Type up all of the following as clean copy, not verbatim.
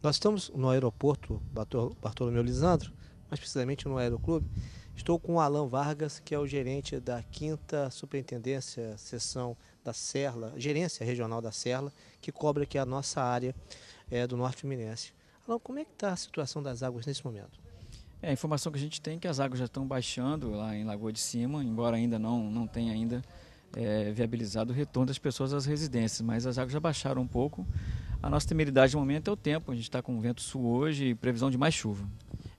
Nós estamos no aeroporto Bartolomeu Lisandro, mais precisamente no Aeroclube. Estou com o Alan Vargas, que é o gerente da 5ª Superintendência, seção da Serra, gerência regional da Serra, que cobre aqui a nossa área do Norte Fluminense. Alan, como é que está a situação das águas nesse momento? A informação que a gente tem é que as águas já estão baixando lá em Lagoa de Cima, embora ainda não tenha ainda viabilizado o retorno das pessoas às residências, mas as águas já baixaram um pouco. A nossa temeridade no momento é o tempo, a gente está com vento sul hoje e previsão de mais chuva.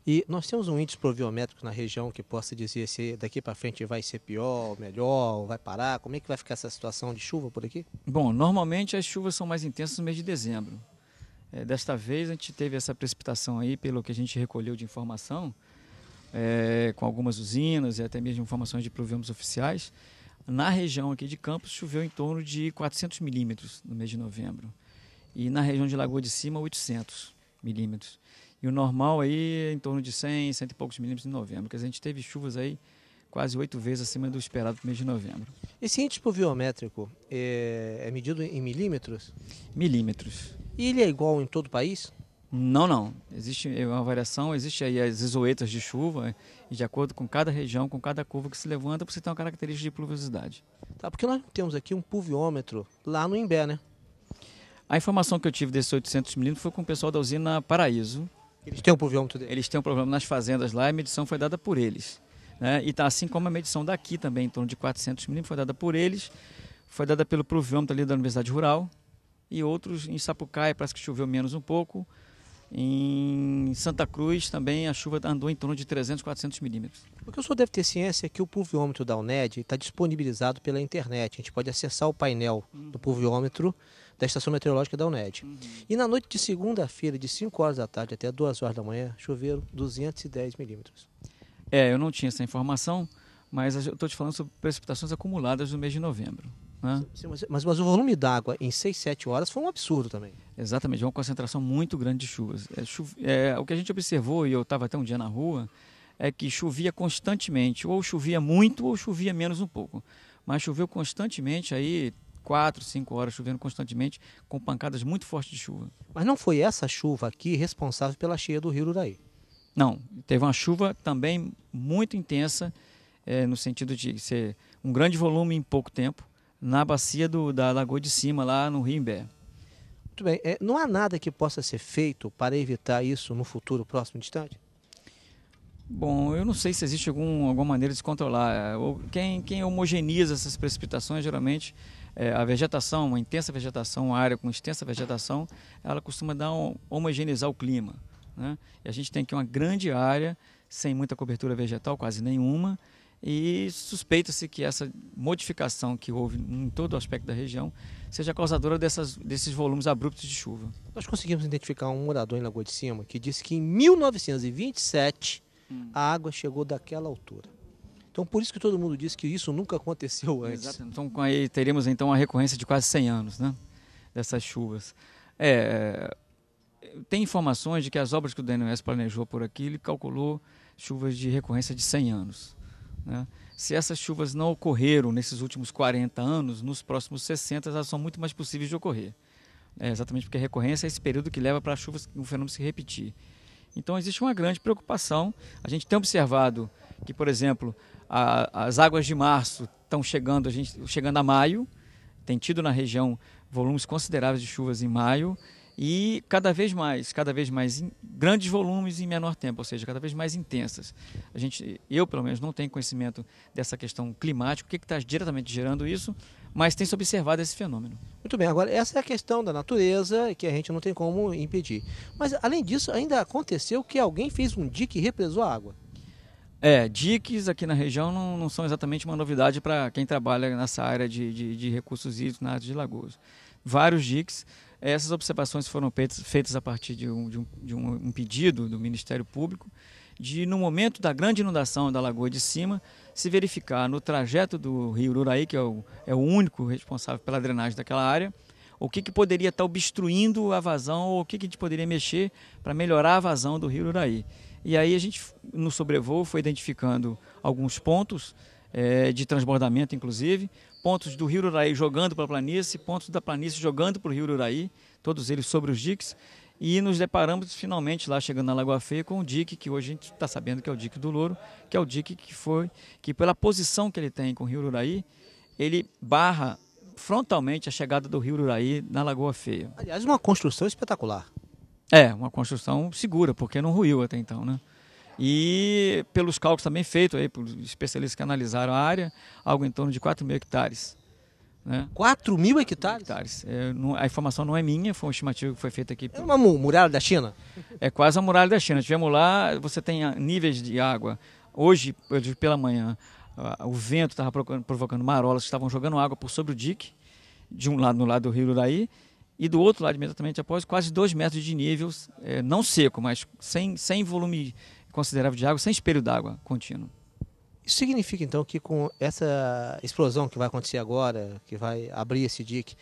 E nós temos um índice pluviométrico na região que possa dizer se daqui para frente vai ser pior, melhor, vai parar? Como é que vai ficar essa situação de chuva por aqui? Bom, normalmente as chuvas são mais intensas no mês de dezembro. Desta vez a gente teve essa precipitação aí, pelo que a gente recolheu de informação, com algumas usinas e até mesmo informações de pluviômetros oficiais. Na região aqui de Campos choveu em torno de 400 milímetros no mês de novembro. E na região de Lagoa de Cima, 800 milímetros. E o normal aí é em torno de 100, 100 e poucos milímetros em novembro. Quer dizer, a gente teve chuvas aí quase 8 vezes acima do esperado para o mês de novembro. Esse índice pluviométrico é medido em milímetros? Milímetros. E ele é igual em todo o país? Não. Existe uma variação, existe aí as isoetas de chuva, e de acordo com cada região, com cada curva que se levanta, você tem uma característica de pluviosidade. Tá, porque nós temos aqui um pluviômetro lá no Imbé, né? A informação que eu tive desses 800 milímetros foi com o pessoal da usina Paraíso. Eles têm um pluviômetro dele? Eles têm um problema nas fazendas lá e a medição foi dada por eles. Né? E tá, assim como a medição daqui também, em torno de 400 milímetros, foi dada por eles, foi dada pelo pluviômetro ali da Universidade Rural, e outros em Sapucaia, parece que choveu menos um pouco. Em Santa Cruz também a chuva andou em torno de 300, 400 milímetros. O que o senhor deve ter ciência é que o pluviômetro da UNED está disponibilizado pela internet. A gente pode acessar o painel do pluviômetro da Estação Meteorológica da UNED. E na noite de segunda-feira, de 5 horas da tarde até 2 horas da manhã, choveram 210 milímetros. Eu não tinha essa informação, mas eu estou te falando sobre precipitações acumuladas no mês de novembro. Né? Sim, mas o volume d'água em 6, 7 horas foi um absurdo também. Exatamente, uma concentração muito grande de chuvas. O que a gente observou, e eu estava até um dia na rua, é que chovia constantemente, ou chovia muito ou chovia menos um pouco. Mas choveu constantemente, aí 4, 5 horas chovendo constantemente, com pancadas muito fortes de chuva. Mas não foi essa chuva aqui responsável pela cheia do Rio Uraí? Não, teve uma chuva também muito intensa, no sentido de ser um grande volume em pouco tempo, na bacia da Lagoa de Cima, lá no Rio Imbé. Muito bem. Não há nada que possa ser feito para evitar isso no futuro próximo distante? Bom, eu não sei se existe alguma maneira de se controlar. Quem homogeneiza essas precipitações, geralmente, a vegetação, uma intensa vegetação, uma área com extensa vegetação, ela costuma homogeneizar o clima. Né? E a gente tem aqui uma grande área, sem muita cobertura vegetal, quase nenhuma, e suspeita-se que essa modificação que houve em todo o aspecto da região seja causadora desses volumes abruptos de chuva. Nós conseguimos identificar um morador em Lagoa de Cima que disse que em 1927 a água chegou daquela altura. Então por isso que todo mundo diz que isso nunca aconteceu antes. Exato. Então aí teríamos então uma recorrência de quase 100 anos, né, dessas chuvas. Tem informações de que as obras que o DNS planejou por aqui, ele calculou chuvas de recorrência de 100 anos. Né? Se essas chuvas não ocorreram nesses últimos 40 anos, nos próximos 60 elas são muito mais possíveis de ocorrer. Exatamente porque a recorrência é esse período que leva para um fenômeno se repetir. Então existe uma grande preocupação. A gente tem observado que, por exemplo, as águas de março estão chegando a maio, tem tido na região volumes consideráveis de chuvas em maio, e cada vez mais em grandes volumes em menor tempo, ou seja, cada vez mais intensas. Eu pelo menos não tenho conhecimento dessa questão climática, o que está diretamente gerando isso, mas tem se observado esse fenômeno. Muito bem, agora essa é a questão da natureza que a gente não tem como impedir. Mas além disso, ainda aconteceu que alguém fez um dique e represou a água. Diques aqui na região não são exatamente uma novidade para quem trabalha nessa área de recursos hídricos na área de lagoas. Vários diques. Essas observações foram feitas a partir de um pedido do Ministério Público de, no momento da grande inundação da Lagoa de Cima, se verificar no trajeto do Rio Uraí, que é o único responsável pela drenagem daquela área, o que poderia estar obstruindo a vazão ou o que a gente poderia mexer para melhorar a vazão do Rio Uraí. E aí a gente, no sobrevoo, foi identificando alguns pontos de transbordamento, inclusive, pontos do Rio Uraí jogando para a planície, pontos da planície jogando para o Rio Uraí, todos eles sobre os diques, E nos deparamos finalmente lá chegando na Lagoa Feia com o dique, que hoje a gente está sabendo que é o dique do Louro, que é o dique que pela posição que ele tem com o rio Ururaí, ele barra frontalmente a chegada do rio Ururaí na Lagoa Feia. Aliás, uma construção espetacular. É, uma construção segura, porque não ruiu até então, né? E pelos cálculos também feitos aí por especialistas que analisaram a área, algo em torno de 4.000 hectares. Né? 4.000 hectares? A informação não é minha, foi uma estimativa que foi feita aqui. É uma muralha da China? É quase a muralha da China. Tivemos lá, você tem níveis de água. Hoje pela manhã, o vento estava provocando marolas que estavam jogando água por sobre o dique, de um lado no lado do rio Ururaí, e do outro lado, imediatamente após, quase 2 metros de nível, não seco, mas sem volume considerável de água, sem espelho d'água contínuo. Isso significa, então, que com essa explosão que vai acontecer agora, que vai abrir esse dique,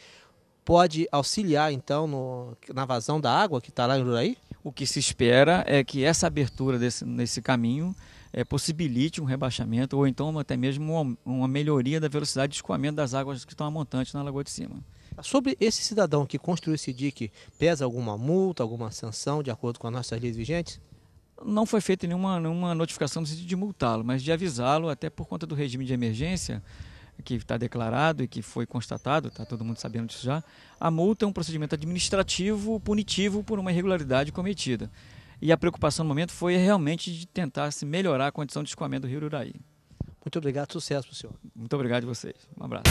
pode auxiliar, então, na vazão da água que está lá em Ururaí? O que se espera é que essa abertura nesse caminho possibilite um rebaixamento ou então até mesmo uma melhoria da velocidade de escoamento das águas que estão a montante na Lagoa de Cima. Sobre esse cidadão que construiu esse dique, pesa alguma multa, alguma sanção, de acordo com as nossas leis vigentes? Não foi feita nenhuma notificação no sentido de multá-lo, mas de avisá-lo, até por conta do regime de emergência, que está declarado e que foi constatado, está todo mundo sabendo disso já. A multa é um procedimento administrativo punitivo por uma irregularidade cometida. E a preocupação no momento foi realmente de tentar se melhorar a condição de escoamento do rio Ururaí. Muito obrigado, sucesso para o senhor. Muito obrigado a vocês. Um abraço.